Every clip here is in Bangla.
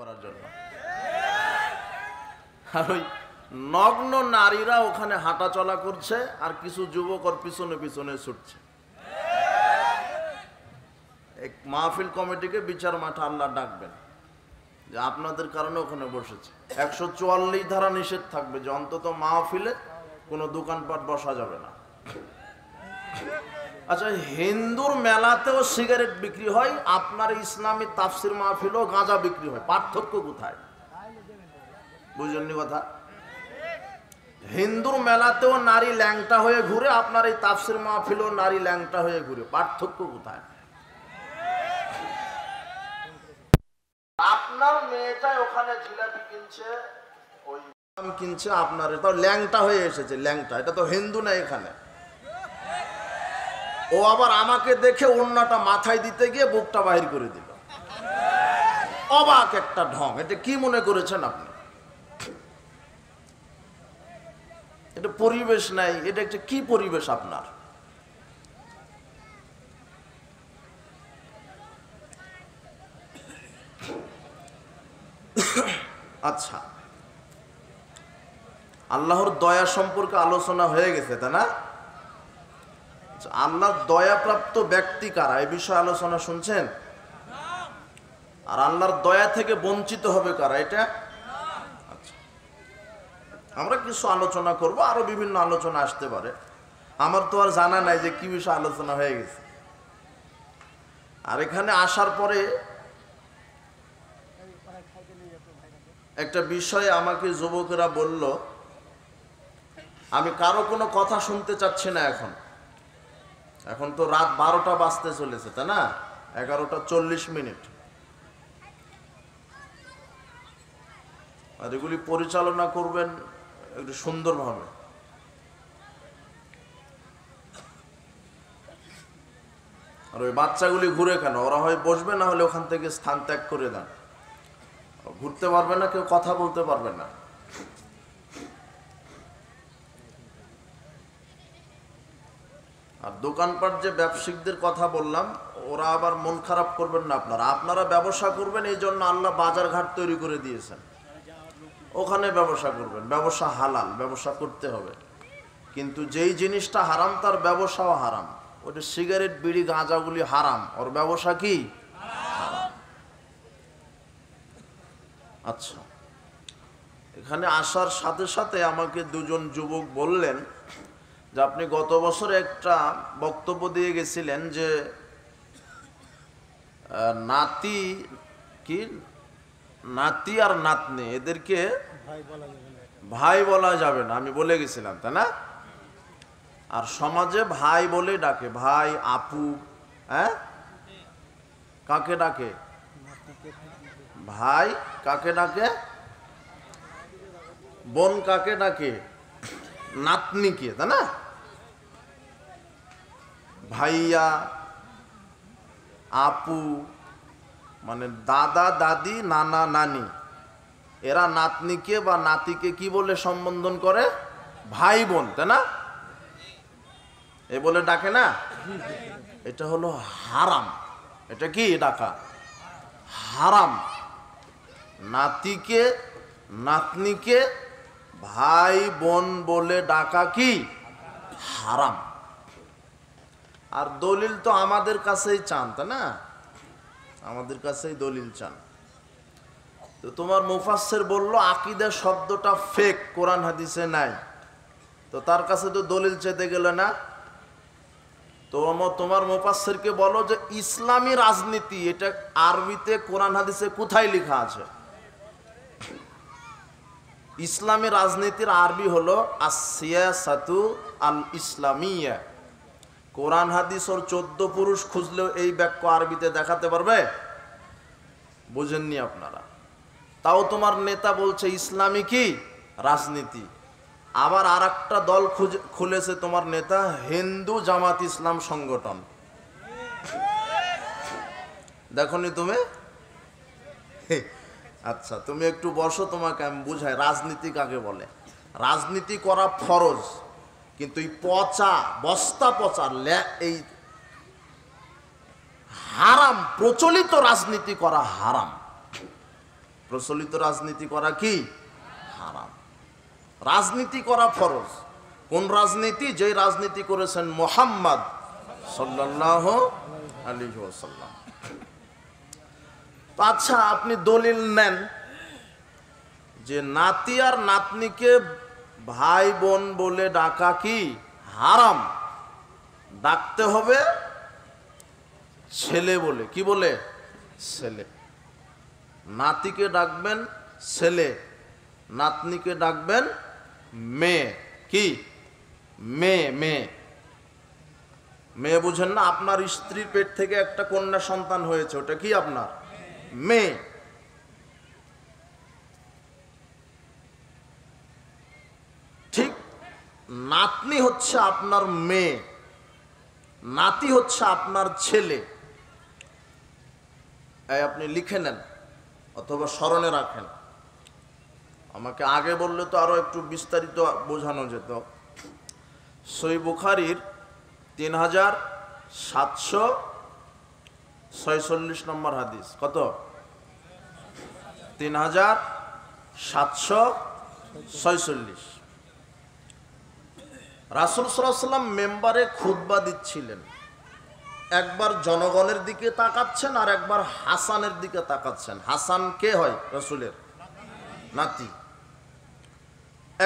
করার জন্য। আর ওই নগ্ন নারীরা ওখানে হাঁটা চলা করছে আর কিছু যুবক ওর পিছনে পিছনে ছুটছে। এক মাহফিল কমিটিকে বিচার মাঠে আল্লাহ ডাকবেন যে আপনাদের কারণে ওখানে বসেছে। 144 ধারা নিষেধ থাকবে যে অন্তত মাহফিলে কোনো দোকানপাট বসা যাবে না। আচ্ছা, হিন্দুর মেলাতেও সিগারেট বিক্রি হয়, আপনার ইসলামী তাফসির মাহফিলেও গাঁজা বিক্রি হয়, পার্থক্য কোথায়? বুঝলেননি কথা? হিন্দুর মেলাতেও নারী ল্যাংটা হয়ে ঘুরে, আপনার এই তাফসির মাহফিলেও নারী ল্যাংটা হয়ে ঘুরে, পার্থক্য কোথায়? আপনার মেয়েটাই ওখানে জিলাপি কিনছে, ওই কিনছে, আপনার তাও ল্যাংটা হয়ে এসেছে। ল্যাংটা এটা তো হিন্দু না এখানে। ও আবার আমাকে দেখে ওড়নাটা মাথায় দিতে গিয়ে বুকটা বাহির করে দিল। অবাক একটা ঢং। এটা কি মনে করেছেন আপনি? এটা পরিবেশ নাই। এটা একটা কি পরিবেশ আপনার? আচ্ছা, আল্লাহর দয়া সম্পর্কে আলোচনা হয়ে গেছে, তাই না? আল্লাহর দয়াপ্রাপ্ত ব্যক্তি কারা, এই বিষয়ে আলোচনা শুনছেন? আর আল্লাহর দয়া থেকে বঞ্চিত হবে কারা, এটা? আচ্ছা, আমরা কিছু আলোচনা করব, আরো বিভিন্ন আলোচনা আসতে পারে। আমার তো আর জানা নাই যে কি বিষয়ে আলোচনা হয়ে গেছে। আর এখানে আসার পরে একটা বিষয়ে আমাকে যুবকেরা বলল, আমি কারো কোনো কথা শুনতে চাচ্ছি না। এখন তো রাত 12টা বাজতে চলেছে, তাই না? 11:40। আর এগুলি পরিচালনা করবেন একটু সুন্দরভাবে। আর ওই বাচ্চাগুলি ঘুরে কেন? ওরা হয় বসবে, না হলে ওখান থেকে স্থান ত্যাগ করে দেন। ঘুরতে পারবে না, কেউ কথা বলতে পারবে না। আর দোকানপাট যে ব্যবসায়িকদের কথা বললাম, ওরা আবার মন খারাপ করবেন না। আপনারা ব্যবসা করবেন, এই জন্য আল্লাহ বাজার ঘাট তৈরি করে দিয়েছেন। ওখানে ব্যবসা করবেন, ব্যবসা হালাল, ব্যবসা করতে হবে। কিন্তু যেই জিনিসটা হারাম তার ব্যবসাও হারাম। ওটা সিগারেট, বিড়ি, গাঁজাগুলি হারাম, ওর ব্যবসা কি হারাম। আচ্ছা, এখানে আসার সাথে সাথে আমাকে দুজন যুবক বললেন যে আপনি গত বছর একটা বক্তব্য দিয়ে গেছিলেন যে নাতি আর নাতনি এদেরকে ভাই বলা যাবে না। আমি বলে গেছিলাম, তাই না? আর সমাজে ভাই বলে ডাকে, ভাই, আপু। হ্যাঁ, কাকে ডাকে? ভাই কাকে ডাকে? বোন কাকে ডাকে? নাতনিকে, তাই না? ভাইয়া, আপু, মানে দাদা, দাদি, নানা, নানি, এরা নাতনিকে বা নাতিকে কি বলে সম্বোধন করে? ভাই বোন, তাই না? এ বলে ডাকে না? এটা হলো হারাম। এটা কি ডাকা? হারাম। নাতিকে, নাতনিকে ভাই বোন বলে ডাকা কি হারাম। আর দলিল তো আমাদের কাছেই চান, তাই না? আমাদের কাছেই দলিল চান। তো তোমার মুফাসসির বলল আকীদা শব্দটা ফেক, কোরআন হাদিসে নাই। তো তার কাছে তো দলিল চাইতে গেলে না। তো তোমার মুফাসসিরকে বলো যে ইসলামী রাজনীতি এটা আরবিতে কোরআন হাদিসে কোথায় লেখা আছে? ইসলামী রাজনীতির আরবি হলো আসিয়াসাতু আল ইসলামিয়া। কোরআন হাদিস ওর 14 পুরুষ খুঁজলেও এই বাক্য আরবিতে দেখাতে পারবে? বুঝেননি আপনারা? তাও তোমার নেতা বলছে ইসলামী কি রাজনীতি। আবার আর একটা দল খুলেছে তোমার নেতা, হিন্দু জামাত ইসলাম সংগঠন। দেখনি তুমি? আচ্ছা, তুমি একটু বসো, তোমাকে আমি বুঝাই রাজনীতি কাকে বলে। রাজনীতি করা ফরজ, কিন্তু এই পচা বস্তা পচা এই হারাম প্রচলিত রাজনীতি করা হারাম। প্রচলিত রাজনীতি করা কি হারাম। রাজনীতি করা ফরজ। কোন রাজনীতি? যে রাজনীতি করেছেন মুহাম্মদ সাল্লাল্লাহু আলাইহি ওয়াসাল্লাম। আচ্ছা, আপনি দলিল নেন যে নাতি আর নাতনিকে ভাই বোন বলে ডাকা কি হারাম, ডাকতে হবে ছেলে বলে। কি বলে? ছেলে। নাতিকে ডাকবেন ছেলে, নাতনিকে ডাকবেন মেয়ে। কি? মেয়ে। মেয়ে মেয়ে বুঝেন না? আপনার স্ত্রীর পেট থেকে একটা কন্যা সন্তান হয়েছে, ওটা কি আপনার মেয়ে। ঠিক নাতনি হচ্ছে আপনার মেয়ে, নাতি হচ্ছে আপনার ছেলে। এই আপনি লিখে নেন অথবা স্মরণে রাখেন। আমাকে আগে বললে তো আরো একটু বিস্তারিত বোঝানো যেত। সহিহ বুখারীর 3746 নম্বর হাদিস। কত? 3746। রাসূল সাল্লাল্লাহু আলাইহি ওয়াসাল্লাম মেম্বারে খুতবা দিচ্ছিলেন। একবার জনগণের দিকে তাকাচ্ছেন আর একবার হাসানের দিকে তাকাচ্ছেন। হাসান কে হয়? রাসূলের নাতি।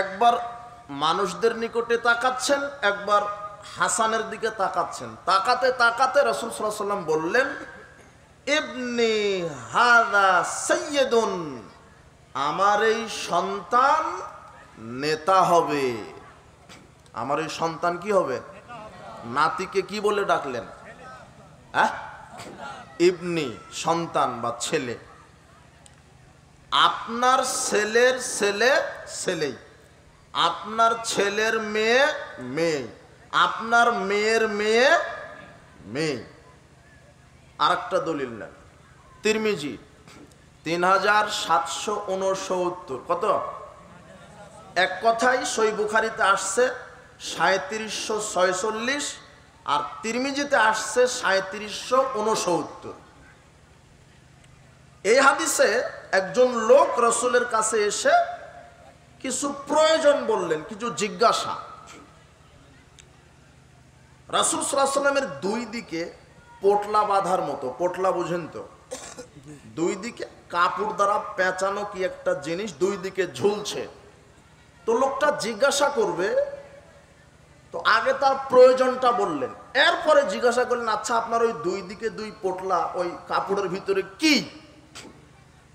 একবার মানুষদের নিকটে তাকাচ্ছেন, একবার হাসানের দিকে তাকাচ্ছেন। তাকাতে তাকাতে রাসূল সাল্লাল্লাহু আলাইহি ওয়াসাল্লাম বললেন, ইবনি হাযা সাইয়্যিদুন, আমার এই সন্তান নেতা হবে। আমার এই সন্তান কি হবে? নাতিকে কি বলে ডাকলেন? ইবনি, সন্তান বা ছেলে। আপনার ছেলের ছেলে ছেলেই, আপনার ছেলের মেয়ে মেয়ে, আপনার মেয়ের মেয়ে মেয়ে। আর একটা দলিল নেন, তিরমিজি 3769। কত? এক কথাই সহিহ বুখারীতে আসছে 3746 আর তিরমিজিতে আসছে 3769। এই হাদিসে একজন লোক রাসূলের কাছে এসে কিছু প্রয়োজন বললেন, কিছু জিজ্ঞাসা। রাসূল সাল্লাল্লাহু আলাইহি ওয়াসাল্লামের দুই দিকে পোটলা বাঁধার মতো, পোটলা বুঝেন তো, দুই দিকে কাপড় দ্বারা পেঁচানো কি একটা জিনিস দুই দিকে ঝুলছে। তো লোকটা জিজ্ঞাসা করবে, তো আগে তার প্রয়োজনটা বললেন, এরপরে জিজ্ঞাসা করলেন, আচ্ছা আপনার ওই দুই দিকে দুই পোটলা ওই কাপড়ের ভিতরে কি?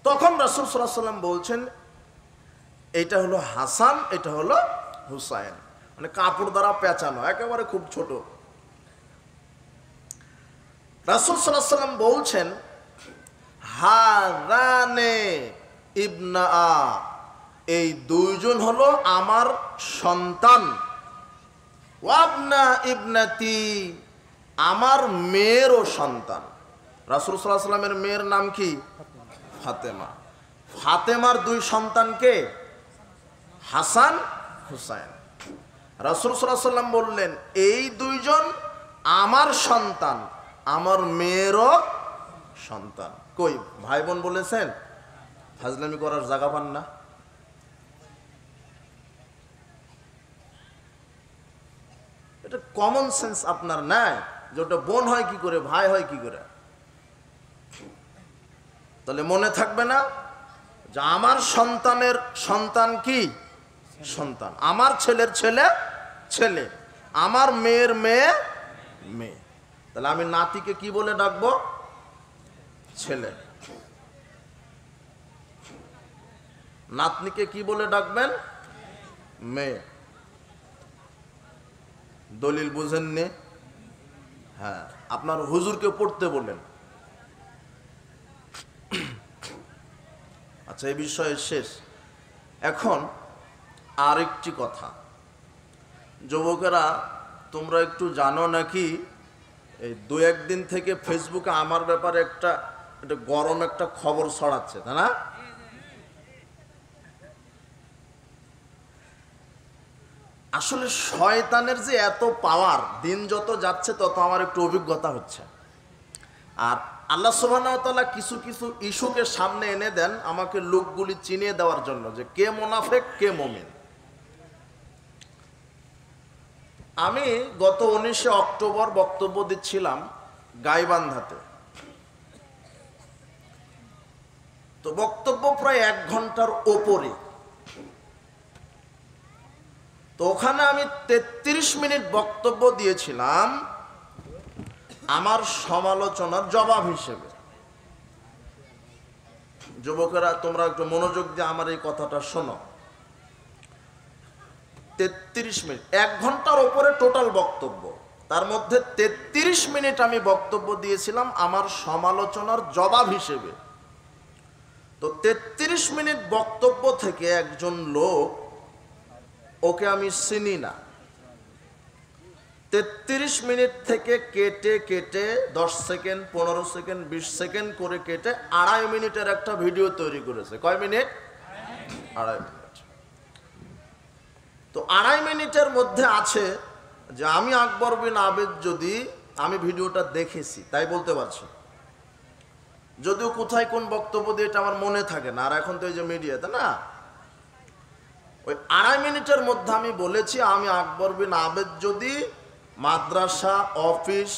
তখন রাসূল সাল্লাল্লাহু আলাইহি ওয়াসাল্লাম বলছেন, এটা হলো হাসান, এটা হলো হুসাইন। মানে কাপড় দ্বারা পেঁচানো, একেবারে খুব ছোট। রাসূল সাল্লাল্লাহু আলাইহি ওয়াসাল্লাম বলছেন, হাযানে ইবনা, এই দুইজন হলো আমার সন্তান। ওয়াবনা ইবনাতি, আমার মেয়েরও সন্তান। রাসূল সাল্লাল্লাহু আলাইহি ওয়াসাল্লামের মেয়ের নাম কি? ফাতেমা। ফাতেমার দুই সন্তান কে? হাসান, হুসাইন। রাসূল সাল্লাল্লাহু আলাইহি ওয়াসাল্লাম বললেন, এই দুইজন আমার সন্তান, আমার মেয়েরও সন্তান। কই ভাই বোন বলেছেন? ফাজলামি করার জায়গা পান না। এটা কমন সেন্স আপনার নাই যে ওটা বোন হয় কি করে, ভাই হয় কি করে? তাহলে মনে থাকবে না যে আমার সন্তানের সন্তান কি? সন্তান। আমার ছেলের ছেলে ছেলে, আমার মেয়ের মেয়ে মেয়ে। তাহলে আমি নাতিকে কি বলে ডাকবো? ছেলে। নাতনিকে কি বলে ডাকবেন? মেয়ে। দলিল বুঝেননি? হ্যাঁ, আপনার হুজুরকে পড়তে বলেন। আচ্ছা, এই বিষয়ে শেষ। এখন আরেকটি কথা, যুবকেরা তোমরা একটু জানো নাকি, এই দু একদিন থেকে ফেসবুকে আমার ব্যাপারে একটা গরম একটা খবর ছড়াচ্ছে, তাই না? আসলে শয়তানের যে এত পাওয়ার, দিন যত যাচ্ছে তত আমার একটু অভিজ্ঞতা হচ্ছে। আর আল্লাহ সুবহানাহু ওয়া তাআলা কিছু কিছু ইস্যুকে সামনে এনে দেন আমাকে লোকগুলি চিনিয়ে দেওয়ার জন্য যে কে মুনাফিক কে মুমিন। আমি গত 19 অক্টোবর বক্তব্য দিচ্ছিলাম গাইবান্ধাতে। তো বক্তব্য প্রায় 1 ঘন্টার ওপরে। তো ওখানে আমি 33 মিনিট বক্তব্য দিয়েছিলাম আমার সমালোচনার জবাব হিসেবে। যুবকেরা তোমরা একটু মনোযোগ দিয়ে আমার এই কথাটা শোনো। 33 মিনিট, 1 ঘন্টার উপরে টোটাল বক্তব্য, তার মধ্যে 33 মিনিট আমি বক্তব্য দিয়েছিলাম আমার সমালোচনার জবাব হিসেবে। তো 33 মিনিট বক্তব্য থেকে একজন লোক, ওকে আমি চিনি না, 33 মিনিট থেকে কেটে কেটে 10 সেকেন্ড 15 সেকেন্ড 20 সেকেন্ড করে কেটে 2.5 মিনিটের একটা ভিডিও তৈরি করেছে। কয় মিনিট? 2.5 মিনিট। তো 2.5 মিনিটের মধ্যে আছে যে আমি আকবর বিন আবেদ, যদি আমি ভিডিওটা দেখেছি তাই বলতে পারছি, যদিও কোথায় কোন বক্তব্য দিয়ে এটা আমার মনে থাকে না। আর এখন তো এই যে মিডিয়াতে না, ওই 2.5 মিনিটের মধ্যে আমি বলেছি আমি আকবর বিন আবেদ যদি মাদ্রাসা, অফিস,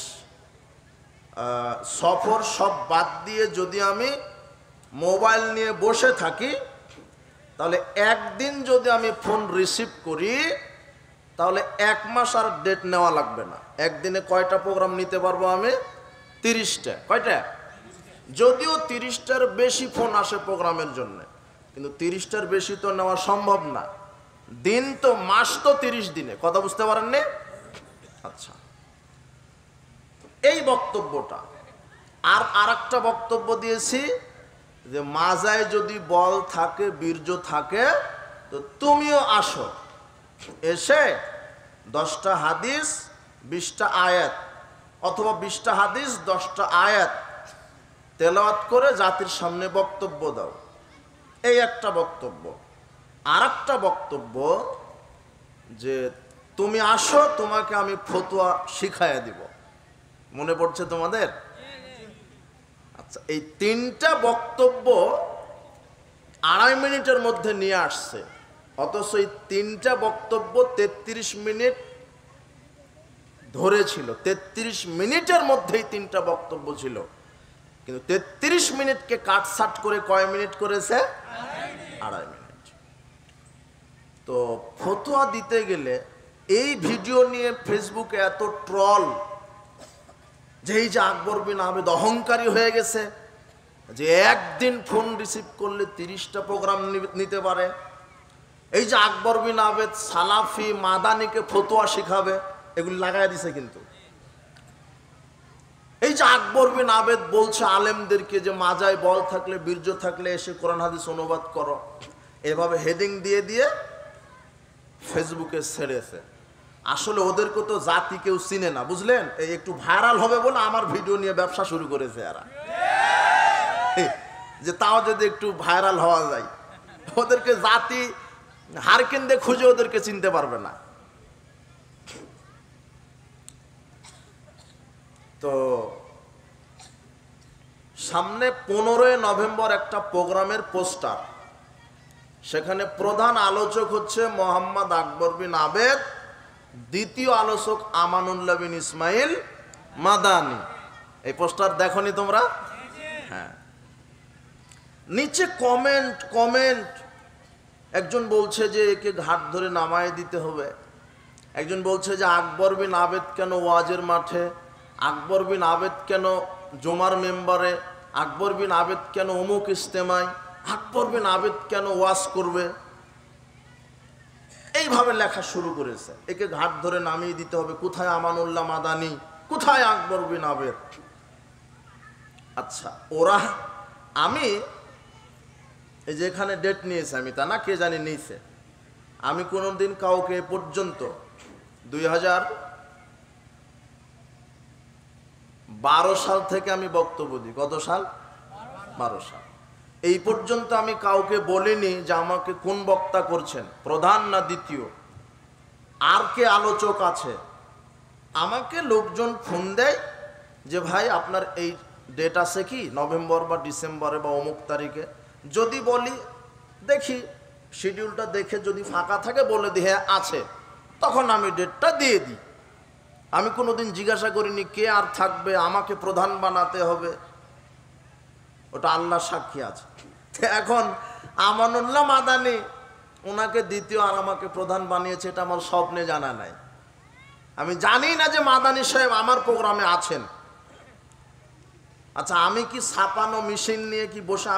সফর সব বাদ দিয়ে যদি আমি মোবাইল নিয়ে বসে থাকি, তাহলে একদিন যদি আমি ফোন রিসিভ করি তাহলে 1 মাস আর ডেট নেওয়া লাগবে না। একদিনে কয়টা প্রোগ্রাম নিতে পারবো আমি? 30টা। কয়টা? যদিও 30টার বেশি ফোন আসে প্রোগ্রামের জন্য, কিন্তু 30টার বেশি তো নেওয়া সম্ভব না। দিন তো, মাস তো 30 দিনে। কথা বুঝতে পারেননি? আচ্ছা, এই বক্তব্যটা। আর একটা বক্তব্য দিয়েছি যে মাজায় যদি বল থাকে, বীর্য থাকে, তো তুমিও আসো, এসে 10টা হাদিস 20টা আয়াত, অথবা 20টা হাদিস 10টা আয়াত তেলাওয়াত করে জাতির সামনে বক্তব্য দাও। এই একটা বক্তব্য। আর একটা বক্তব্য যে তুমি আসো, তোমাকে আমি ফতোয়া শিখাইয়া দিব। মনে পড়ছে তোমাদের? আচ্ছা, এই 3টা বক্তব্য 2.5 মিনিটের মধ্যে নিয়ে আসছে, অথচ এই 3টা বক্তব্য 33 মিনিট ধরেছিল। 33 মিনিটের মধ্যেই 3টা বক্তব্য ছিল, কিন্তু 33 মিনিটকে কাটছাট করে কয় মিনিট করেছে? 2.5 মিনিট। তো ফতোয়া দিতে গেলে এই ভিডিও নিয়ে ফেসবুকে এত ট্রল, যে এই যে আকবর বিন আবেদ অহংকারী হয়ে গেছে, যে একদিন ফোন রিসিভ করলে 30টা প্রোগ্রাম নিতে পারে। এই যে আকবর বিন আবেদ সালাফি মাদানিকে ফতোয়া শিখাবে, এগুলি লাগাই দিছে। কিন্তু এই যে আকবর বিন আবেদ বলছে আলেমদেরকে যে মাজায় বল থাকলে, বীর্য থাকলে এসে কোরআন হাদিস অনুবাদ করো, এভাবে হেডিং দিয়ে দিয়ে ফেসবুকে ছেড়েছে। আসলে ওদেরকে তো জাতি কেউ চিনে না, বুঝলেন? এই একটু ভাইরাল হবে বলে আমার ভিডিও নিয়ে ব্যবসা শুরু করেছে এরা, যে তাও যদি একটু ভাইরাল হওয়া যায়। ওদেরকে জাতি হারকেন দিয়ে খুঁজে ওদেরকে চিনতে পারবে না। তো সামনে 15 নভেম্বর একটা প্রোগ্রামের পোস্টার, সেখানে প্রধান আলোচক হচ্ছে মোহাম্মদ আকবর বিন আবেদ, দ্বিতীয় আলোচক আমানুল্লাহ বিন ইসমাইল মাদানি। এই পোস্টার দেখনি তোমরা? হ্যাঁ। নিচে কমেন্ট একজন বলছে যে একে ঘাট ধরে নামায় দিতে হবে, একজন বলছে যে আকবর বিন আবেদ কেন ওয়াজের মাঠে, আকবর বিন আবেদ কেন জুমার মেম্বারে, আকবর বিন আবেদ কেন অমুক ইস্তেমায়, আকবর বিন আবেদ কেন ওয়াজ করবে। এইভাবে লেখা শুরু করেছে, একে ঘাট ধরে নামিয়ে দিতে হবে। কোথায় আমানুল্লাহ মাদানি, কোথায় আকবর বিন আবেদ? আচ্ছা, ওরা, আমি এই যে এখানে ডেট নিয়েছে, আমি তা না, কে জানি নিয়েছে। আমি কোনোদিন কাউকে পর্যন্ত 2012 সাল থেকে আমি বক্তব্য দিই। কত সাল? 12 সাল। এই পর্যন্ত আমি কাউকে বলিনি যে আমাকে কোন বক্তা করছেন, প্রধান না দ্বিতীয়, আর কে আলোচক আছে। আমাকে লোকজন ফোন দেয় যে ভাই আপনার এই ডেট আছে কি নভেম্বর বা ডিসেম্বরে বা অমুক তারিখে, যদি বলি দেখি শিডিউলটা দেখে যদি ফাঁকা থাকে বলে দিই হ্যাঁ আছে, তখন আমি ডেটটা দিয়ে দিই। আমি কোনোদিন জিজ্ঞাসা করিনি কে আর থাকবে, আমাকে প্রধান বানাতে হবে, ওটা আল্লাহ সাক্ষী আছে। এখন আমানুল্লাহ মাদানী ওনাকে দ্বিতীয় আর আমাকে প্রধান বানিয়েছে, এটা আমার স্বপ্নে জানা নাই। আমি জানি না যে মাদানী সাহেব আমার প্রোগ্রামে আছেন। আচ্ছা, আমি কি ছাপানো মেশিন নিয়ে কি বসে